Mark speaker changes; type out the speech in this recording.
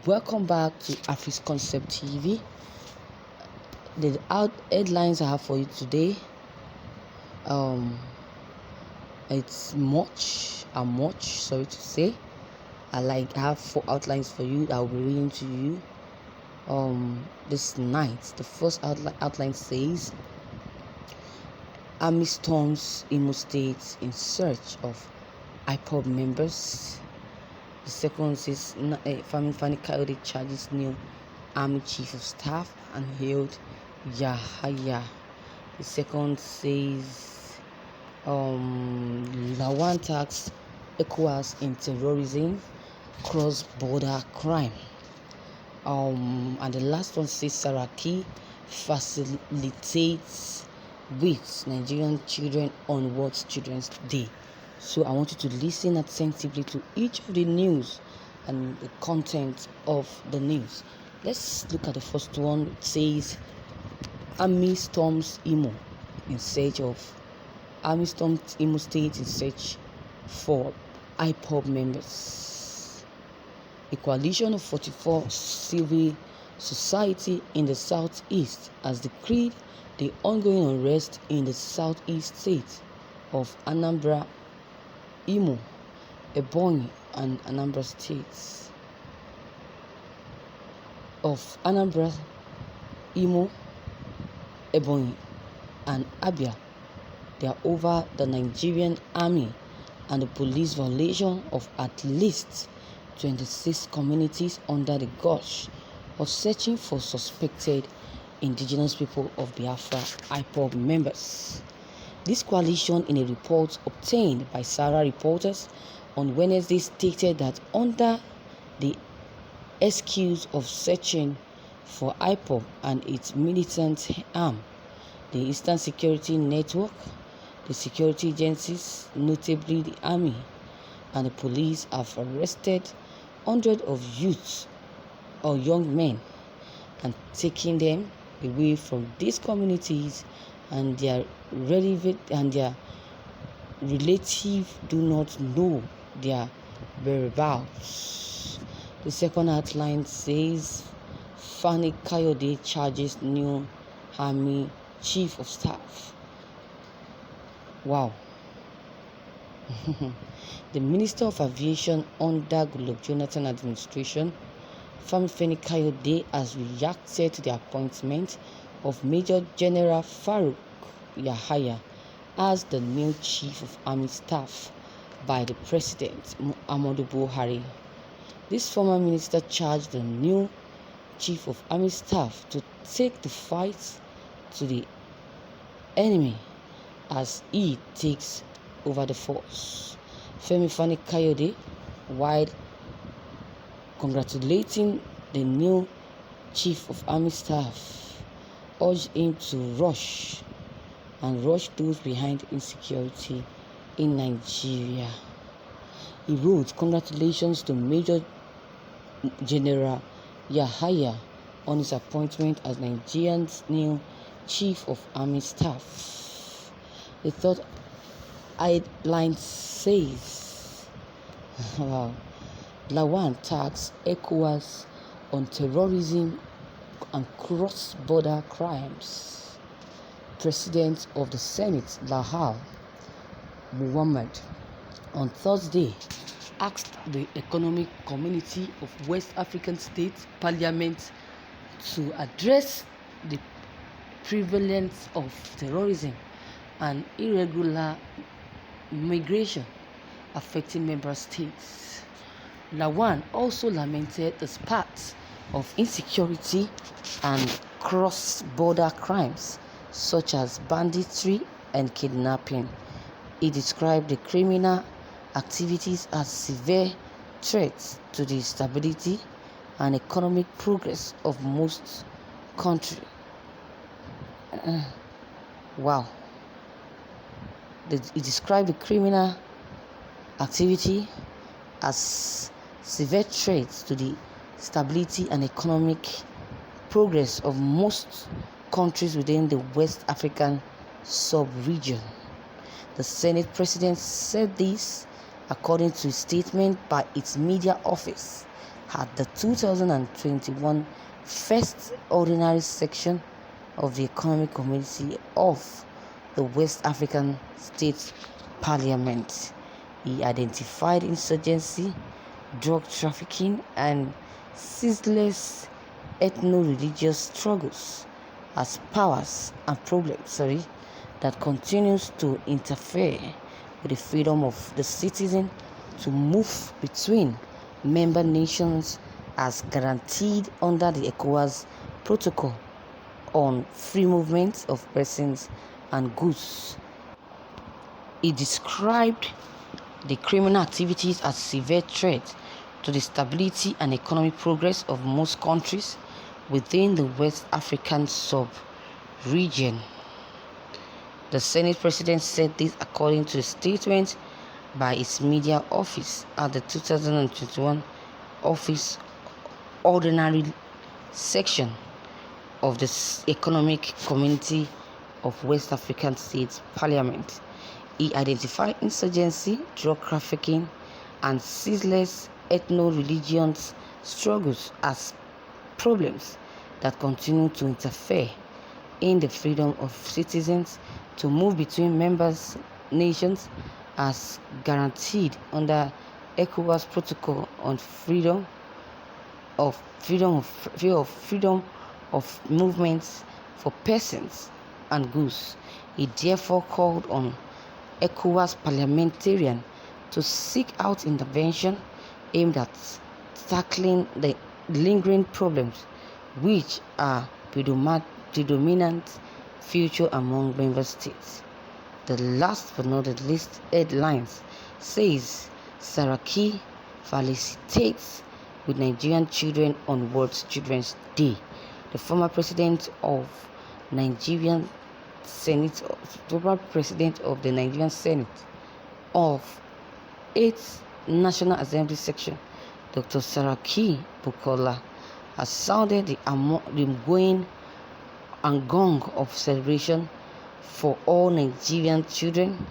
Speaker 1: Welcome back to Afris Concept TV. The headlines I have for you today, it's much, sorry to say. I have 4 outlines for you that I'll be reading to you this night. The first outline says, Army storms Imo State in search of IPOB members. The second says, Fani Kayode charges new Army Chief of Staff and hailed Yahaya. The second says, Lawan tax ecowas in terrorism, cross-border crime. And the last one says, Saraki facilitates with Nigerian children on World Children's Day. So I want you to listen attentively to each of the news and the content of the news. Let's look at the first one. It says, Army storms Imo State in search for IPOB members. A coalition of 44 civil society in the southeast has decreed the ongoing unrest in the southeast states of Anambra, Imo, Ebonyi, and Anambra states. Of Anambra, Imo, Ebonyi, and Abia, they are over the Nigerian army and the police violation of at least 26 communities under the guise of searching for suspected indigenous people of Biafra IPOB members. This coalition, in a report obtained by Sarah reporters on Wednesday, stated that under the excuse of searching for IPOB and its militant arm, the Eastern Security Network, the security agencies, notably the army and the police, have arrested hundreds of youths or young men and taken them away from these communities, and their relatives do not know their whereabouts. The second outline says, Fani Kayode charges new Army Chief of Staff. Wow. The Minister of Aviation under Goodluck Jonathan administration, Fani Kayode, has reacted to the appointment of Major General Farouk Yahaya as the new Chief of Army Staff by the President Muhammadu Buhari. This former minister charged the new Chief of Army Staff to take the fight to the enemy as he takes over the force. Fani Kayode, while congratulating the new Chief of Army Staff, urged him to rush those behind insecurity in Nigeria. He wrote, "Congratulations to Major General Yahaya on his appointment as Nigeria's new Chief of Army Staff." The third headline says, Lawan tax ecowas on terrorism and cross-border crimes. President of the Senate, Lahal Muhammad, on Thursday asked the Economic Community of West African States Parliament to address the prevalence of terrorism and irregular migration affecting member states. Lawan also lamented the spate of insecurity and cross-border crimes such as banditry and kidnapping. He described the criminal activities as severe threats to the stability and economic progress of most countries. Wow. He described the criminal activity as severe threats to the stability and economic progress of most countries within the West African sub-region. The Senate President said this according to a statement by its media office, at the 2021 First Ordinary Section of the Economic Community of the West African States Parliament. He identified insurgency, drug trafficking, and ceaseless ethno-religious struggles as powers and problems that continues to interfere with the freedom of the citizen to move between member nations as guaranteed under the ECOWAS Protocol on free movement of persons and goods. He described the criminal activities as severe threat to the stability and economic progress of most countries within the West African sub-region. The Senate President said this according to a statement by its media office at the 2021 Office Ordinary Section of the Economic Community of West African States Parliament. He identified insurgency, drug trafficking, and ceaseless ethno-religious struggles as problems that continue to interfere in the freedom of citizens to move between members nations as guaranteed under ECOWAS Protocol on freedom of movements for persons and goods. He therefore called on ECOWAS parliamentarians to seek out intervention aimed at tackling the lingering problems which are predominant feature among member states. The last but not the least headlines says Saraki felicitates with Nigerian children on World Children's Day. The former president of the Nigerian Senate of 8th National Assembly section, Dr. Saraki Bukola, has sounded the going and gong of celebration for all Nigerian children